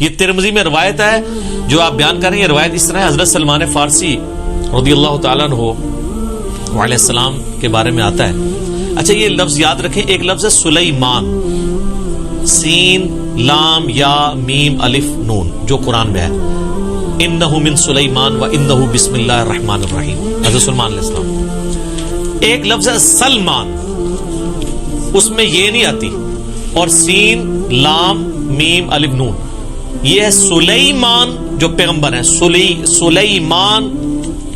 یہ ترمذی میں روایت ہے جو آپ بیان کر رہے ہیں. یہ روایت اس طرح ہے, حضرت سلمان فارسی رضی اللہ تعالیٰ عنہ علیہ السلام کے بارے میں آتا ہے. اچھا یہ لفظ یاد رکھیں, ایک لفظ ہے سلیمان, سین لام یا میم الف نون, جو قرآن میں ہے, انہ من سلیمان و انہ بسم اللہ الرحمن الرحیم, حضرت سلمان علیہ السلام. ایک لفظ ہے سلمان, اس میں یہ نہیں آتی, اور سین لام میم الف نون, یہ ہے سلیمان جو پیغمبر ہیں, سلیمان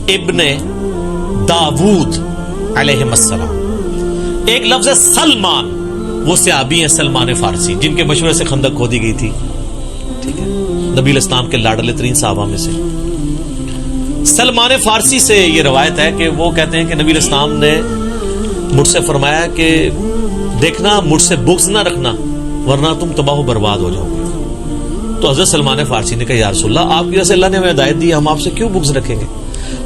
ابن داود علیہ السلام. ایک لفظ ہے سلمان, وہ صحابی ہیں سلمان فارسی, جن کے مشورے سے خندق کھودی گئی تھی, ٹھیک ہے, نبی الاسلام کے لاڈلے ترین صحابہ میں سے. سلمان فارسی سے یہ روایت ہے کہ وہ کہتے ہیں کہ نبی الاسلام نے مجھ سے فرمایا کہ دیکھنا مجھ سے بغض نہ رکھنا ورنہ تم تباہ و برباد ہو جاؤ گے. تو حضرت سلمان فارسی نے کہا یا رسول اللہ, آپ کی وجہ سے اللہ نے ہمیں ہدایت دی, ہم آپ سے کیوں بغض رکھیں گے؟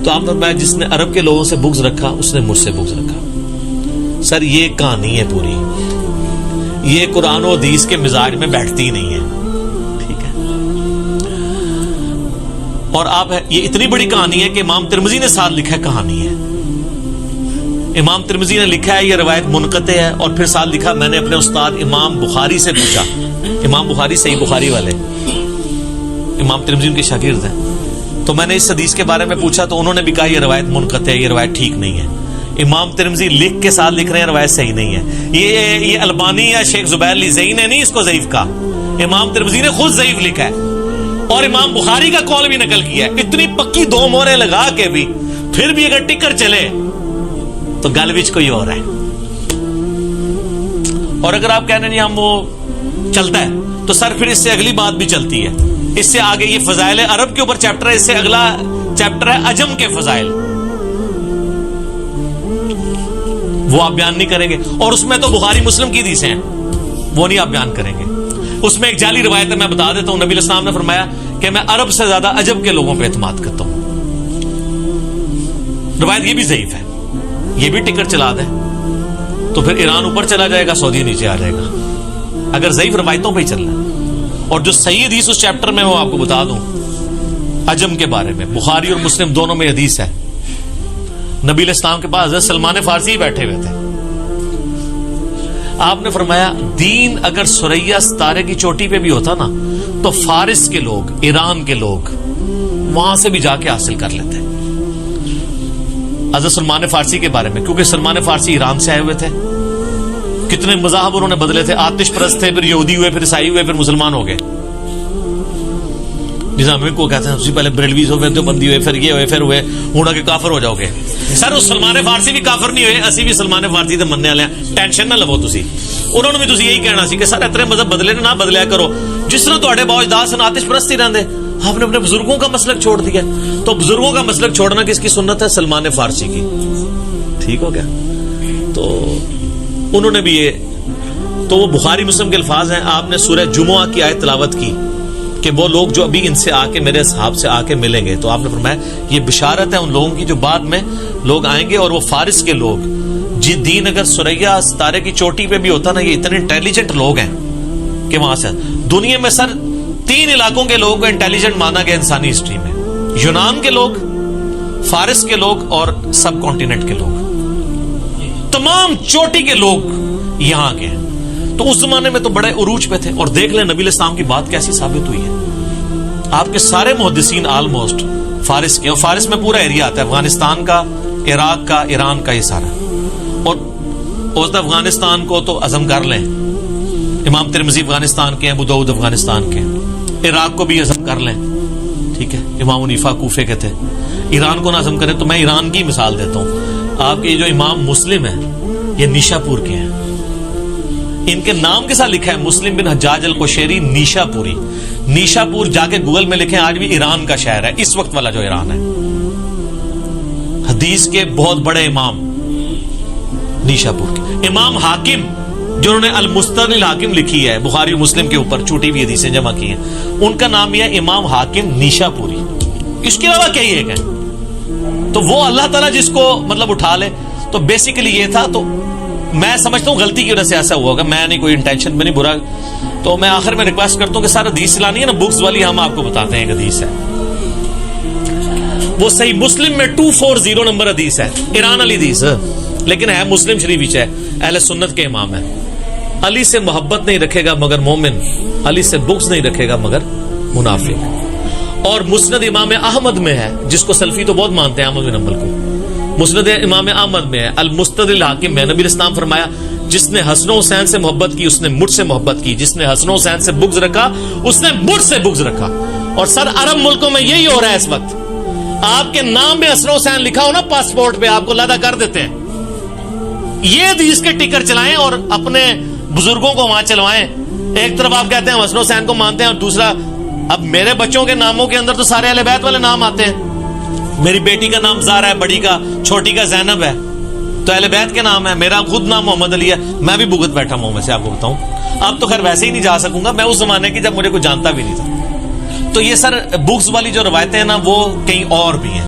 تو آپ نے فرمایا جس نے عرب کے لوگوں سے بغض رکھا اس نے مجھ سے بغض رکھا. سر یہ کہانی ہے پوری, یہ قرآن و حدیث کے مزاج میں بیٹھتی نہیں ہے, ٹھیک ہے. اور آپ یہ اتنی بڑی کہانی ہے کہ امام ترمذی نے ساتھ لکھا ہے کہانی ہے. امام ترمذی نے لکھا ہے یہ روایت منقطع ہے, اور پھر ساتھ لکھا میں نے اپنے استاد امام بخاری سے پوچھا. امام بخاری صحیح بخاری والے امام ترمذی ان کے شاگرد ہیں, تو میں نے اس حدیث کے بارے میں پوچھا تو انہوں نے بھی کہا یہ روایت منقطع ہے, یہ روایت ٹھیک نہیں ہے. امام ترمذی لکھ کے ساتھ لکھ رہے ہیں روایت صحیح نہیں ہے. یہ البانی یا شیخ زبیر علی زئی نے نہیں اس کو ضعیف کہا, امام ترمذی نے خود ضعیف لکھا ہے, اور امام بخاری کا قول بھی نقل کیا ہے. اتنی پکی دو مورے لگا کے بھی پھر بھی اگر ٹکر چلے تو گل وچ کوئی اور ہے. اور اگر آپ کہنے نہیں ہم وہ چلتا ہے تو سر پھر اس سے اگلی بات بھی چلتی ہے. اس سے آگے یہ فضائل عرب کے اوپر چیپٹر ہے, اس سے اگلا چیپٹر ہے عجم کے فضائل, وہ آپ بیان نہیں کریں گے. اور اس میں تو بخاری مسلم کی حدیثیں ہیں, وہ نہیں آپ بیان کریں گے. اس میں ایک جعلی روایت ہے, میں بتا دیتا ہوں. نبی علیہ السلام نے فرمایا کہ میں عرب سے زیادہ عجم کے لوگوں پہ اعتماد کرتا ہوں. روایت یہ بھی ضعیف ہے, یہ بھی ٹکر چلا دے تو پھر ایران اوپر چلا جائے گا, سعودی نیچے آ جائے گا, اگر ضعیف روایتوں پہ ہی چلنا ہے. اور جو صحیح حدیث اس چیپٹر میں وہ آپ کو بتا دوں عجم کے بارے میں, بخاری اور مسلم دونوں میں حدیث ہے. نبی علیہ السلام کے پاس حضرت سلمان فارسی بیٹھے ہوئے تھے. آپ نے فرمایا دین اگر سریا ستارے کی چوٹی پہ بھی ہوتا نا تو فارس کے لوگ, ایران کے لوگ وہاں سے بھی جا کے حاصل کر لیتے. حضرت سلمان فارسی کے بارے میں, کیونکہ سلمان فارسی ایران سے آئے ہوئے تھے, کتنے مذاہب انہوں نے بدلے تھے, آتش پرست تھے, پھر یہودی ہوئے, پھر عیسائی ہوئے, پھر مسلمان ہو گئے. نظام کو کہتے ہیں سب سے پہلے بریلویز ہوئے, دیوبندی ہوئے, پھر یہ ہوئے, پھر ہوئے, ہونا کہ کافر ہو جاؤ گے. سر اس سلمان فارسی بھی کافر نہیں ہوئے, اسی بھی سلمان فارسی دے مننے والے ہیں, ٹینشن نہ لو تسی. انہوں نے بھی تسی یہی کہنا سی کہ سر اتنے مذہب بدلے نہ بدلیا کرو, جس طرح تہاڈے باوجداد سن آتش پرست ہی رہندے, آپ نے اپنے بزرگوں کا مسلک چھوڑ دیا. تو بزرگوں کا مسلک چھوڑنا کس کی سنت ہے؟ سلمان فارسی کی. ٹھیک ہو گیا. تو انہوں نے بھی یہ, تو وہ بخاری مسلم کے الفاظ ہیں. آپ نے سورہ جمعہ کی آیت تلاوت کی کہ وہ لوگ جو ابھی ان سے آ کے میرے اصحاب سے آ کے ملیں گے, تو آپ نے فرمایا یہ بشارت ہے ان لوگوں کی جو بعد میں لوگ آئیں گے, اور وہ فارس کے لوگ, جی دین اگر سریا ستارے کی چوٹی پہ بھی ہوتا نا, یہ اتنے انٹیلیجنٹ لوگ ہیں کہ وہاں سے دنیا میں سر 3 علاقوں کے لوگوں کو انٹیلیجنٹ مانا گیا انسانی ہسٹری میں, یونان کے لوگ, فارس کے لوگ اور سب کانٹیننٹ کے لوگ, تمام چوٹی کے لوگ یہاں کے ہیں. تو اس زمانے میں تو بڑے عروج پہ تھے. اور دیکھ لیں نبی علیہ السلام کی بات کیسی ثابت ہوئی ہے. آپ کے سارے محدثین آلموسٹ فارس کے, اور فارس میں پورا ایریا آتا ہے, افغانستان کا, عراق کا, ایران کا, یہ سارا. اور افغانستان کو تو عزم کر لیں, امام ترمذی افغانستان کے ہیں, ابو داؤد افغانستان کے ہیں. عراق کو بھی عزم کر لیں, ٹھیک ہے, امام حنیفہ کوفے کے تھے. ایران کو نہ عزم کریں تو میں ایران کی مثال دیتا ہوں. آپ کے جو امام مسلم ہیں یہ نیشا پور کے ہیں. ان کے نام کے ساتھ لکھا ہے مسلم بن حجاج القشیری نیشا پوری. نیشا پور جا کے گوگل میں لکھیں, آج بھی ایران کا شہر ہے, اس وقت والا جو ایران ہے. حدیث کے بہت بڑے امام نیشا پور کے. امام حاکم جنہوں نے المستدرک الحاکم لکھی ہے بخاری و مسلم کے اوپر, چھوٹی ہوئی حدیثیں جمع کی ہیں, ان کا نام یہ ہے امام حاکم نیشا پوری. اس کے علاوہ کئی ایک ہیں. تو وہ اللہ تعالیٰ جس کو مطلب اٹھا لے, تو بیسیکلی یہ تھا. تو میں سمجھتا ہوں غلطی کی وجہ سے ایسا ہوا ہوگا, میں نہیں کوئی انٹینشن میں نہیں برا. تو میں آخر میں ریکویسٹ کرتا ہوں کہ سر حدیث لانی ہے نا بکس والی, ہم آپ کو بتاتے ہیں ایک حدیث ہے, وہ صحیح مسلم میں 240 نمبر حدیث ہے, ایران والی حدیث, لیکن ہے مسلم شریف ہے, اہل سنت کے امام ہے. علی سے محبت نہیں رکھے گا مگر مومن, علی سے بغض نہیں رکھے گا مگر منافق. اور مسند امام احمد میں ہے, جس کو سلفی تو بہت مانتے ہیں احمد بن حنبل کو, مسند امام احمد میں ہے, المستدل حاکم میں نبی اسلام فرمایا جس نے حسن و حسین سے محبت کی اس نے مجھ سے محبت کی, جس نے حسن و حسین سے بغض رکھا اس نے مجھ سے بغض رکھا. اور سر عرب ملکوں میں یہی ہو رہا ہے اس وقت, آپ کے نام میں حسن و حسین لکھا ہو نا پاسپورٹ پہ, آپ کو لادا کر دیتے ہیں. یہ حدیث کے ٹکر چلائیں اور اپنے بزرگوں کو وہاں چلوائیں. ایک طرف آپ کہتے ہیں حسن و حسین کو مانتے ہیں, اور دوسرا اب میرے بچوں کے ناموں کے اندر تو سارے اہل بیت والے نام آتے ہیں. میری بیٹی کا نام زارا ہے, بڑی کا, چھوٹی کا زینب ہے, تو اہل بیت کے نام ہے. میرا خود نام محمد علی ہے, میں بھی بھگت بیٹھا ہوں میں سے آپ کو بتاؤں. اب تو خیر ویسے ہی نہیں جا سکوں گا, میں اس زمانے کی جب مجھے کوئی جانتا بھی نہیں تھا. تو یہ سر بکس والی جو روایتیں ہیں نا وہ کہیں اور بھی ہیں.